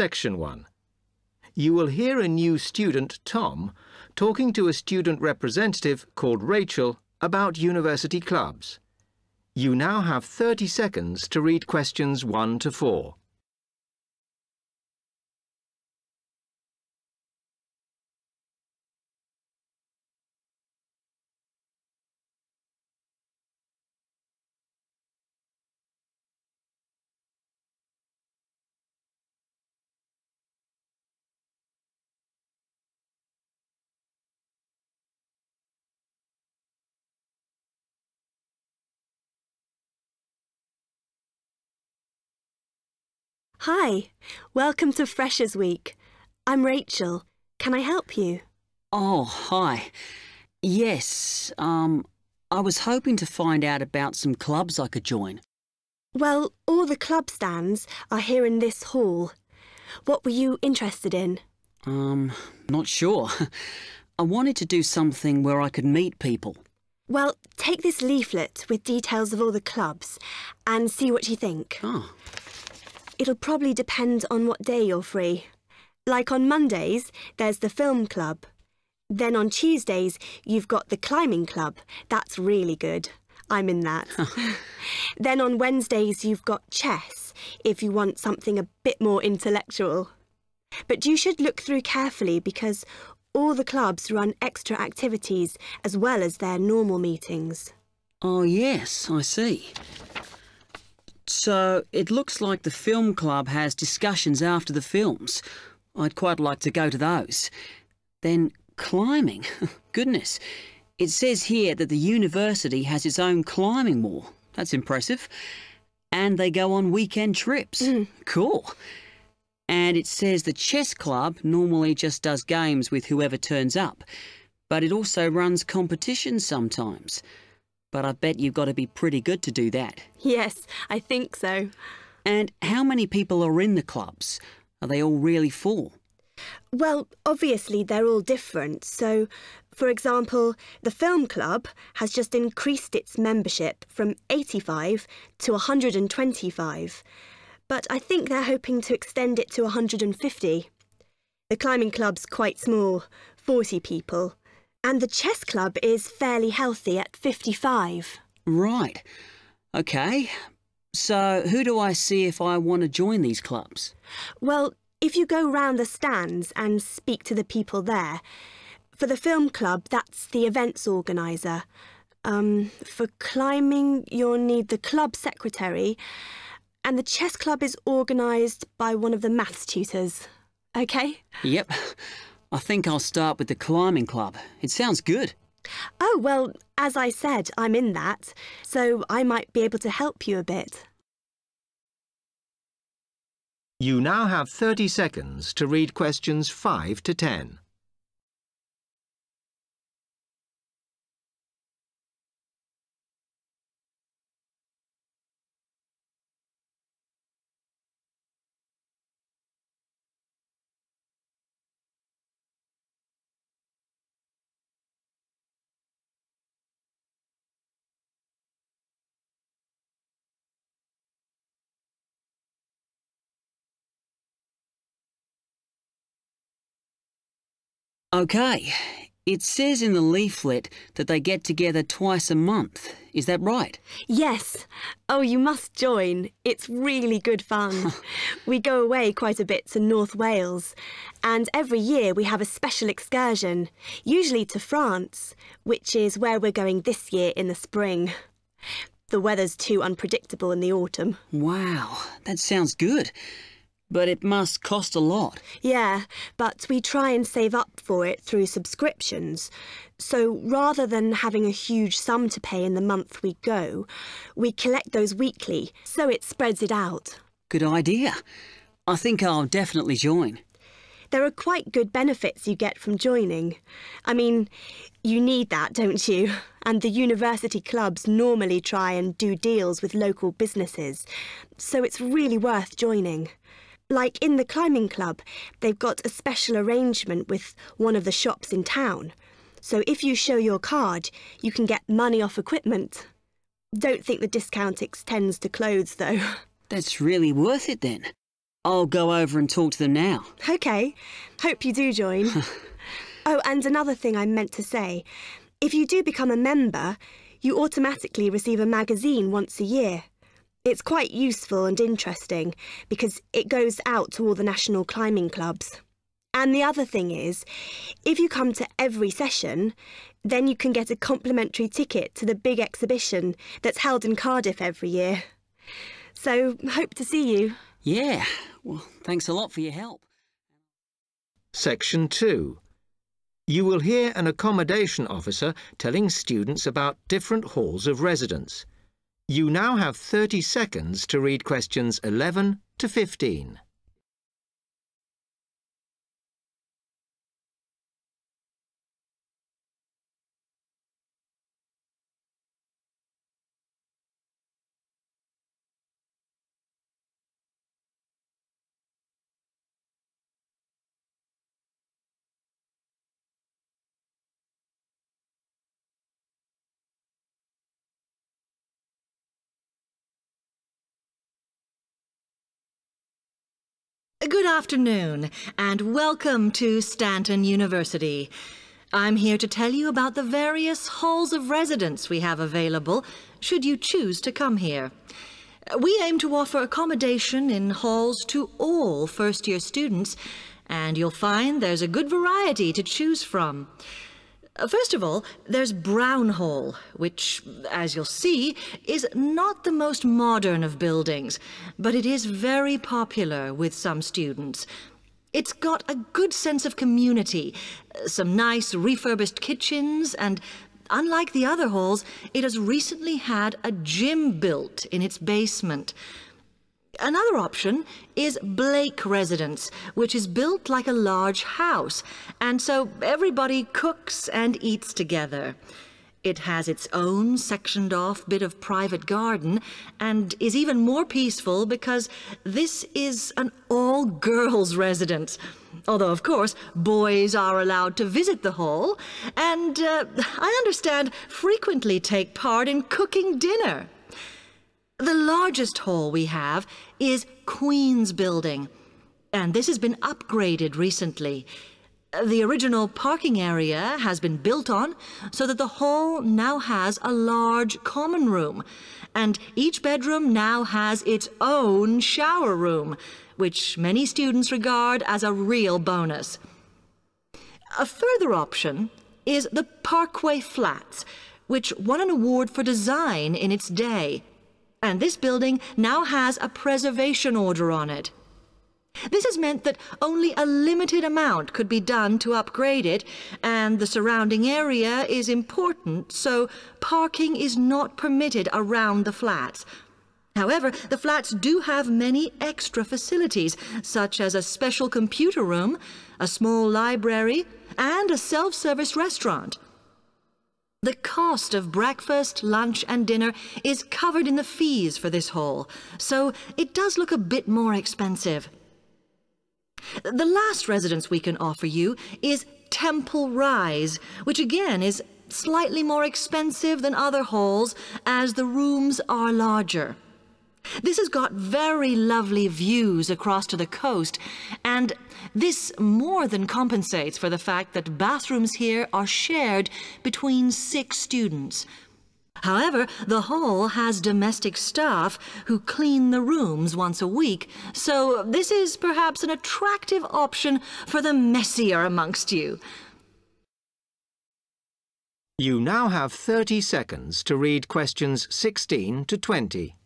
Section 1. You will hear a new student, Tom, talking to a student representative called Rachel about university clubs. You now have 30 seconds to read questions 1 to 4. Hi, welcome to Freshers Week. I'm Rachel. Can I help you? Oh, hi. Yes, I was hoping to find out about some clubs I could join. Well, all the club stands are here in this hall. What were you interested in? Not sure. I wanted to do something where I could meet people. Well, take this leaflet with details of all the clubs and see what you think. Oh. It'll probably depend on what day you're free. Like on Mondays, there's the film club. Then on Tuesdays, you've got the climbing club. That's really good. I'm in that. Then on Wednesdays, you've got chess, if you want something a bit more intellectual. But you should look through carefully because all the clubs run extra activities as well as their normal meetings. Oh, yes, I see. So, it looks like the film club has discussions after the films. I'd quite like to go to those. Then climbing. Goodness. It says here that the university has its own climbing wall. That's impressive. And they go on weekend trips. Cool. And it says the chess club normally just does games with whoever turns up. But it also runs competitions sometimes. But I bet you've got to be pretty good to do that. Yes, I think so. And how many people are in the clubs? Are they all really full? Well, obviously they're all different. So, for example, the film club has just increased its membership from 85 to 125. But I think they're hoping to extend it to 150. The climbing club's quite small, 40 people. And the chess club is fairly healthy at 55. Right. OK. So who do I see if I want to join these clubs? Well, if you go round the stands and speak to the people there. For the film club, that's the events organiser. For climbing, you'll need the club secretary. And the chess club is organised by one of the maths tutors. OK? Yep. I think I'll start with the climbing club. It sounds good. Oh, well, as I said, I'm in that, so I might be able to help you a bit. You now have 30 seconds to read questions 5 to 10. OK. It says in the leaflet that they get together twice a month. Is that right? Yes. Oh, you must join. It's really good fun. We go away quite a bit to North Wales. And every year we have a special excursion, usually to France, which is where we're going this year in the spring. The weather's too unpredictable in the autumn. Wow, that sounds good. But it must cost a lot. Yeah, but we try and save up for it through subscriptions. So rather than having a huge sum to pay in the month we go, we collect those weekly, so it spreads it out. Good idea. I think I'll definitely join. There are quite good benefits you get from joining. I mean, you need that, don't you? And the university clubs normally try and do deals with local businesses, so it's really worth joining. Like in the climbing club, they've got a special arrangement with one of the shops in town. So if you show your card, you can get money off equipment. Don't think the discount extends to clothes, though. That's really worth it then. I'll go over and talk to them now. OK. Hope you do join. Oh, and another thing I meant to say. If you do become a member, you automatically receive a magazine once a year. It's quite useful and interesting because it goes out to all the national climbing clubs. And the other thing is, if you come to every session, then you can get a complimentary ticket to the big exhibition that's held in Cardiff every year. So, hope to see you. Yeah, well, thanks a lot for your help. Section 2. You will hear an accommodation officer telling students about different halls of residence. You now have 30 seconds to read questions 11 to 15. Good afternoon and welcome to Stanton University. I'm here to tell you about the various halls of residence we have available should you choose to come here. We aim to offer accommodation in halls to all first-year students, and you'll find there's a good variety to choose from. First of all, there's Brown Hall, which, as you'll see, is not the most modern of buildings, but it is very popular with some students. It's got a good sense of community, some nice refurbished kitchens, and unlike the other halls, it has recently had a gym built in its basement. Another option is Blake Residence, which is built like a large house, and so everybody cooks and eats together. It has its own sectioned-off bit of private garden and is even more peaceful because this is an all-girls residence. Although, of course, boys are allowed to visit the hall and, I understand, frequently take part in cooking dinner. The largest hall we have is Queen's Building, and this has been upgraded recently. The original parking area has been built on so that the hall now has a large common room, and each bedroom now has its own shower room, which many students regard as a real bonus. A further option is the Parkway Flats, which won an award for design in its day. And this building now has a preservation order on it. This has meant that only a limited amount could be done to upgrade it, and the surrounding area is important, so parking is not permitted around the flats. However, the flats do have many extra facilities, such as a special computer room, a small library, and a self-service restaurant. The cost of breakfast, lunch and dinner is covered in the fees for this hall, so it does look a bit more expensive. The last residence we can offer you is Temple Rise, which again is slightly more expensive than other halls as the rooms are larger. This has got very lovely views across to the coast, and this more than compensates for the fact that bathrooms here are shared between 6 students. However, the hall has domestic staff who clean the rooms once a week, so this is perhaps an attractive option for the messier amongst you. You now have 30 seconds to read questions 16 to 20.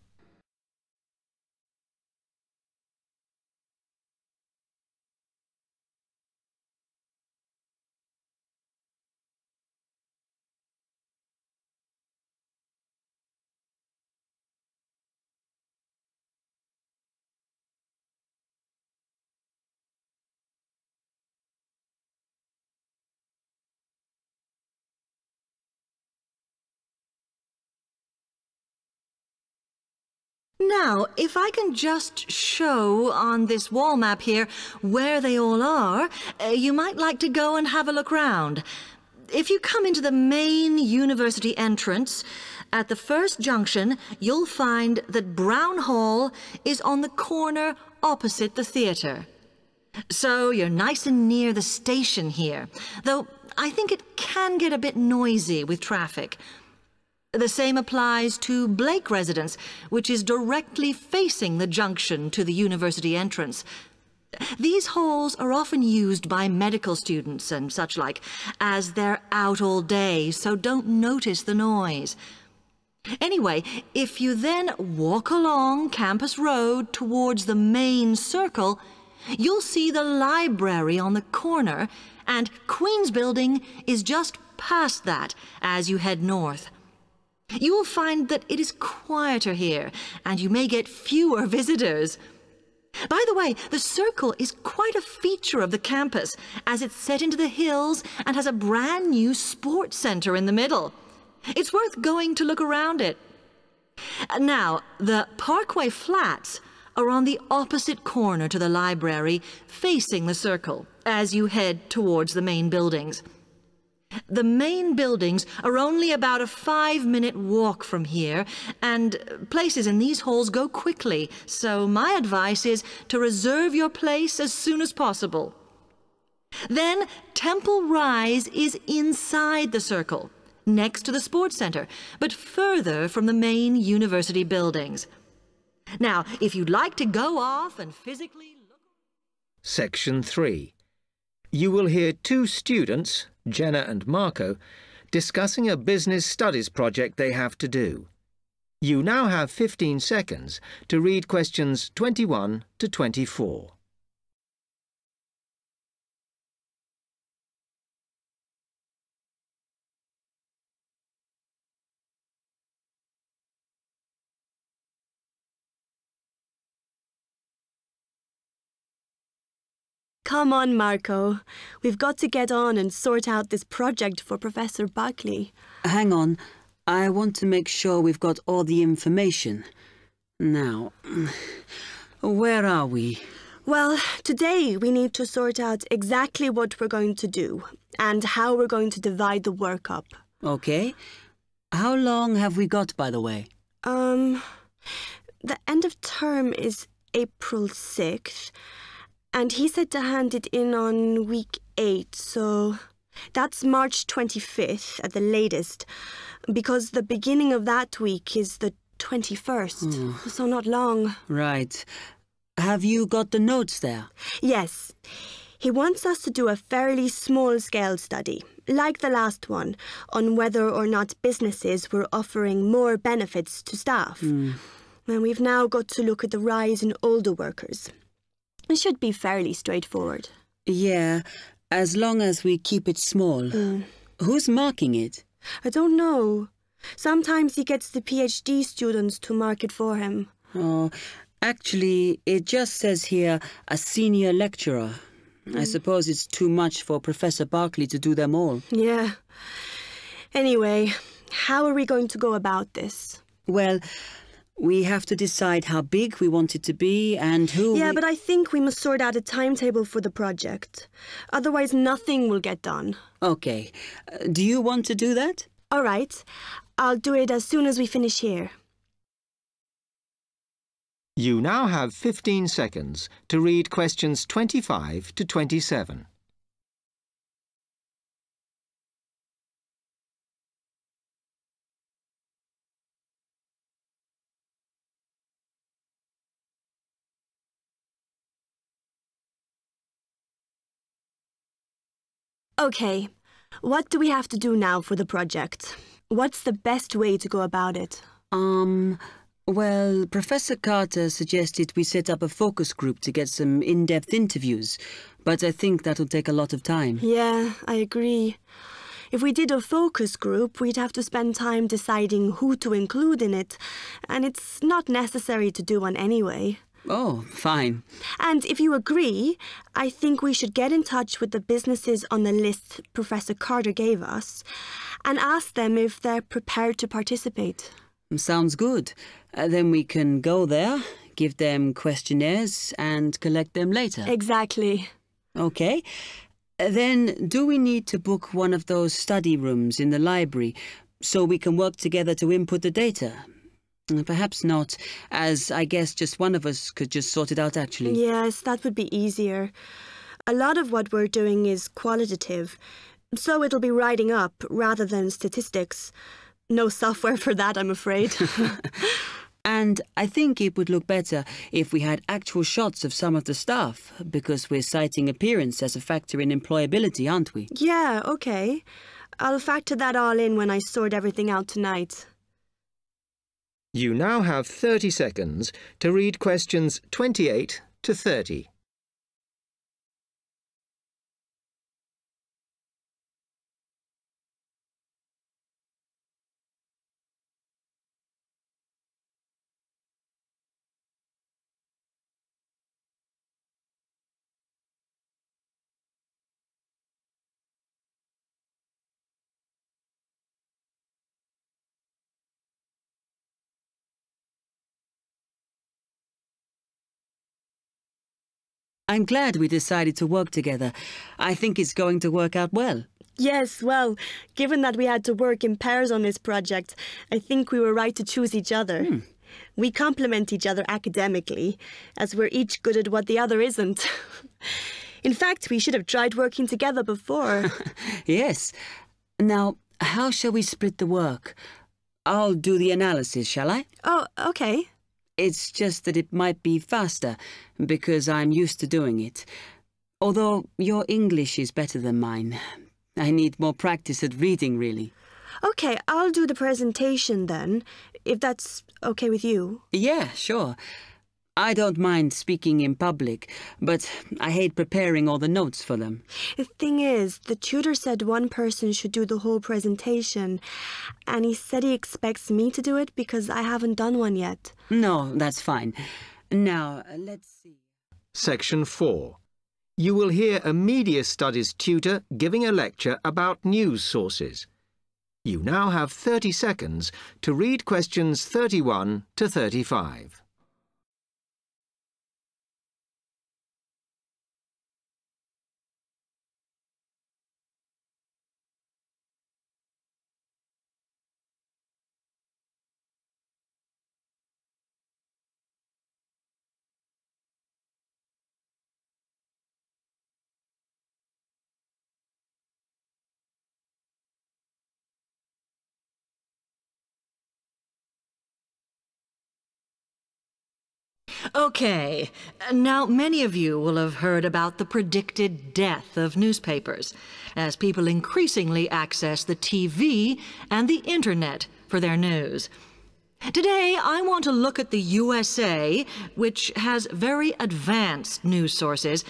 Now, if I can just show on this wall map here where they all are, you might like to go and have a look round. If you come into the main university entrance, at the first junction, you'll find that Brown Hall is on the corner opposite the theatre. So you're nice and near the station here, though I think it can get a bit noisy with traffic. The same applies to Blake Residence, which is directly facing the junction to the university entrance. These halls are often used by medical students and such like, as they're out all day, so don't notice the noise. Anyway, if you then walk along Campus Road towards the main circle, you'll see the library on the corner, and Queen's Building is just past that as you head north. You will find that it is quieter here, and you may get fewer visitors. By the way, the circle is quite a feature of the campus, as it's set into the hills and has a brand new sports centre in the middle. It's worth going to look around it. Now, the Parkway Flats are on the opposite corner to the library, facing the circle, as you head towards the main buildings. The main buildings are only about a 5-minute walk from here, and places in these halls go quickly, so my advice is to reserve your place as soon as possible. Then Temple Rise is inside the circle, next to the sports centre, but further from the main university buildings. Now, if you'd like to go off and physically look... Section 3. You will hear two students, Jenna and Marco, discussing a business studies project they have to do. You now have 15 seconds to read questions 21 to 24. Come on, Marco. We've got to get on and sort out this project for Professor Buckley. Hang on. I want to make sure we've got all the information. Now, where are we? Well, today we need to sort out exactly what we're going to do and how we're going to divide the work up. Okay. How long have we got, by the way? The end of term is April 6th. And he said to hand it in on week 8, so that's March 25th at the latest, because the beginning of that week is the 21st, so not long. Right. Have you got the notes there? Yes. He wants us to do a fairly small-scale study, like the last one, on whether or not businesses were offering more benefits to staff. And we've now got to look at the rise in older workers. It should be fairly straightforward. Yeah, as long as we keep it small. Who's marking it? I don't know. Sometimes he gets the PhD students to mark it for him. Oh, actually, it just says here, a senior lecturer. I suppose it's too much for Professor Barclay to do them all. Yeah. Anyway, how are we going to go about this? Well, we have to decide how big we want it to be and who... Yeah, but I think we must sort out a timetable for the project. Otherwise, nothing will get done. Okay. Do you want to do that? All right. I'll do it as soon as we finish here. You now have 15 seconds to read questions 25 to 27. Okay, what do we have to do now for the project? What's the best way to go about it? Well, Professor Carter suggested we set up a focus group to get some in-depth interviews, but I think that'll take a lot of time. Yeah, I agree. If we did a focus group, we'd have to spend time deciding who to include in it, and it's not necessary to do one anyway. Oh, fine. And if you agree, I think we should get in touch with the businesses on the list Professor Carter gave us and ask them if they're prepared to participate. Sounds good. Then we can go there, give them questionnaires and collect them later. Exactly. Okay. Then do we need to book one of those study rooms in the library so we can work together to input the data? Perhaps not, as I guess just one of us could just sort it out actually. Yes, that would be easier. A lot of what we're doing is qualitative, so it'll be writing up rather than statistics. No software for that, I'm afraid. And I think it would look better if we had actual shots of some of the staff, because we're citing appearance as a factor in employability, aren't we? Yeah, okay. I'll factor that all in when I sort everything out tonight. You now have 30 seconds to read questions 28 to 30. I'm glad we decided to work together. I think it's going to work out well. Yes, well, given that we had to work in pairs on this project, I think we were right to choose each other. We complement each other academically, as we're each good at what the other isn't. In fact, we should have tried working together before. Yes. Now, how shall we split the work? I'll do the analysis, shall I? Oh, okay. It's just that it might be faster, because I'm used to doing it. Although your English is better than mine. I need more practice at reading, really. Okay, I'll do the presentation then, if that's okay with you. Yeah, sure. I don't mind speaking in public, but I hate preparing all the notes for them. The thing is, the tutor said one person should do the whole presentation, and he said he expects me to do it because I haven't done one yet. No, that's fine. Now, let's see. Section 4. You will hear a media studies tutor giving a lecture about news sources. You now have 30 seconds to read questions 31 to 35. Okay, now many of you will have heard about the predicted death of newspapers, as people increasingly access the TV and the internet for their news. Today, I want to look at the USA, which has very advanced news sources,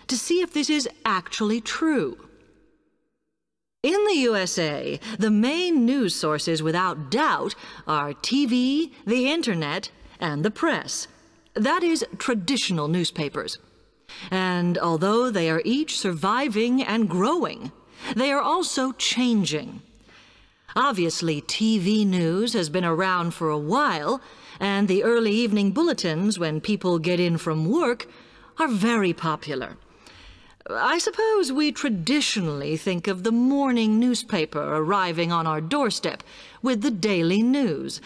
to see if this is actually true. In the USA, the main news sources without doubt are TV, the internet, and the press. That is, traditional newspapers. And although they are each surviving and growing, they are also changing. Obviously, TV news has been around for a while, and the early evening bulletins, when people get in from work, are very popular. I suppose we traditionally think of the morning newspaper arriving on our doorstep with the daily news.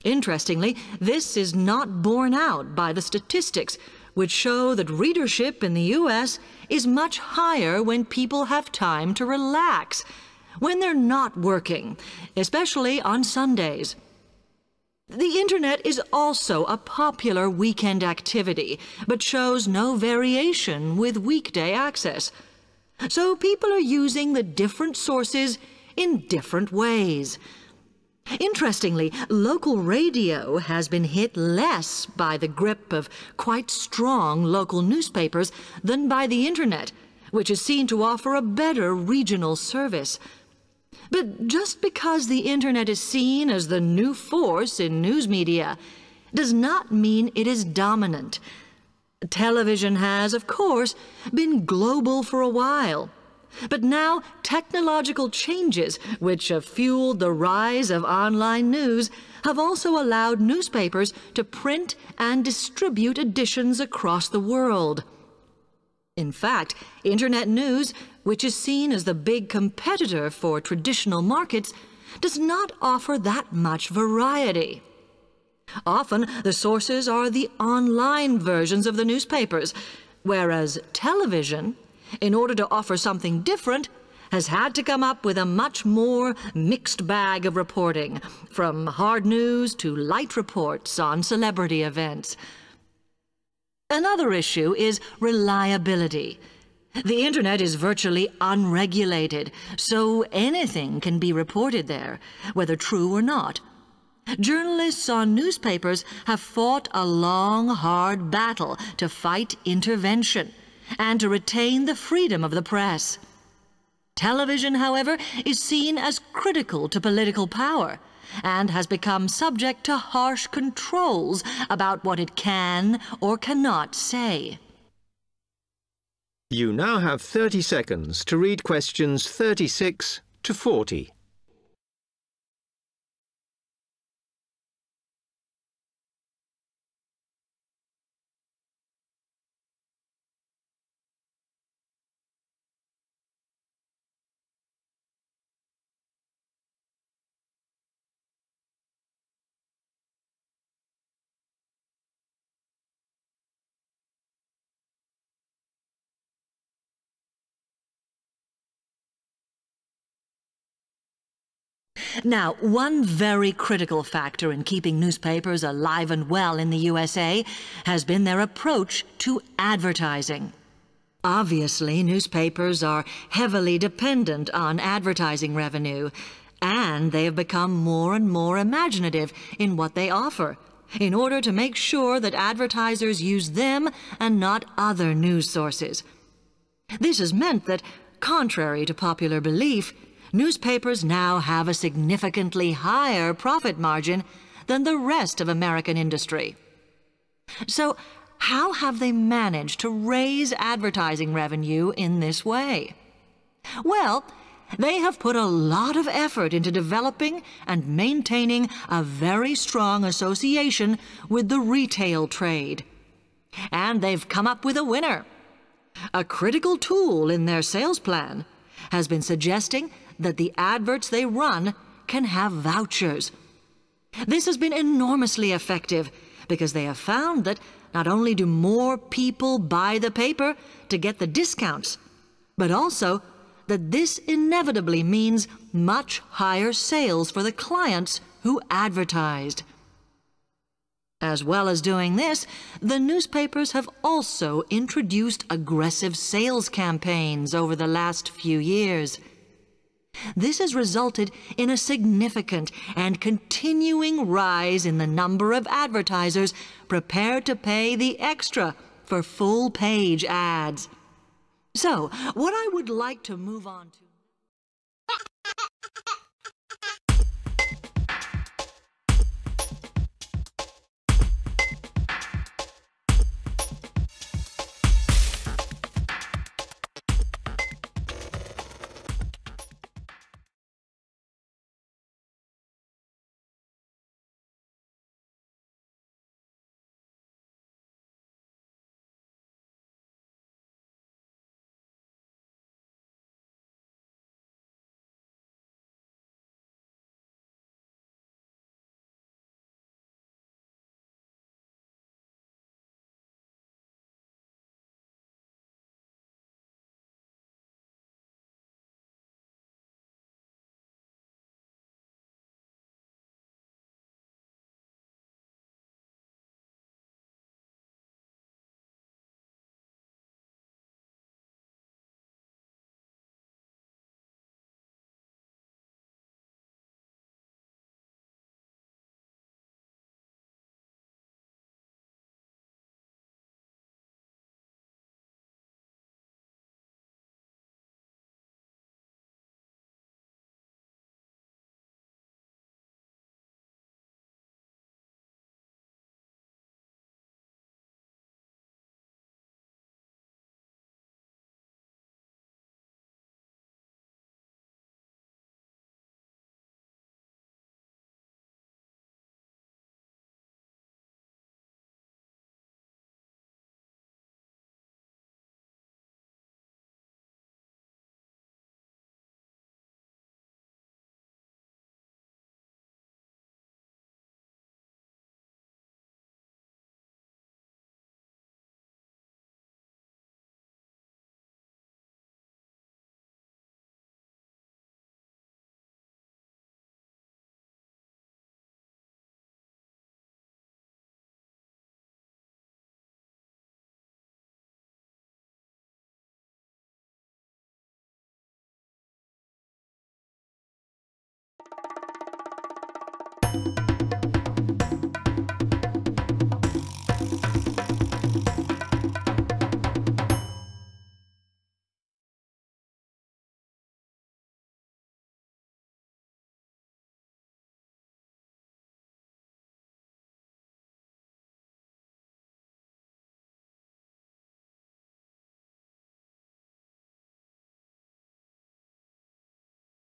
Interestingly, this is not borne out by the statistics, which show that readership in the U.S. is much higher when people have time to relax, when they're not working, especially on Sundays. The internet is also a popular weekend activity, but shows no variation with weekday access. So people are using the different sources in different ways. Interestingly, local radio has been hit less by the grip of quite strong local newspapers than by the internet, which is seen to offer a better regional service. But just because the internet is seen as the new force in news media does not mean it is dominant. Television has, of course, been global for a while. But now technological changes, which have fueled the rise of online news, have also allowed newspapers to print and distribute editions across the world. In fact, internet news, which is seen as the big competitor for traditional markets, does not offer that much variety. Often, the sources are the online versions of the newspapers, whereas television, in order to offer something different, has had to come up with a much more mixed bag of reporting, from hard news to light reports on celebrity events. Another issue is reliability. The internet is virtually unregulated, so anything can be reported there, whether true or not. Journalists on newspapers have fought a long, hard battle to fight intervention and to retain the freedom of the press. Television, however, is seen as critical to political power and has become subject to harsh controls about what it can or cannot say. You now have 30 seconds to read questions 36 to 40. Now, one very critical factor in keeping newspapers alive and well in the USA has been their approach to advertising. Obviously, newspapers are heavily dependent on advertising revenue, and they have become more and more imaginative in what they offer, in order to make sure that advertisers use them and not other news sources. This has meant that, contrary to popular belief, newspapers now have a significantly higher profit margin than the rest of American industry. So, how have they managed to raise advertising revenue in this way? Well, they have put a lot of effort into developing and maintaining a very strong association with the retail trade. And they've come up with a winner. A critical tool in their sales plan has been suggesting that the adverts they run can have vouchers. This has been enormously effective because they have found that not only do more people buy the paper to get the discounts, but also that this inevitably means much higher sales for the clients who advertised. As well as doing this, the newspapers have also introduced aggressive sales campaigns over the last few years. This has resulted in a significant and continuing rise in the number of advertisers prepared to pay the extra for full-page ads. So, what I would like to move on to Bye.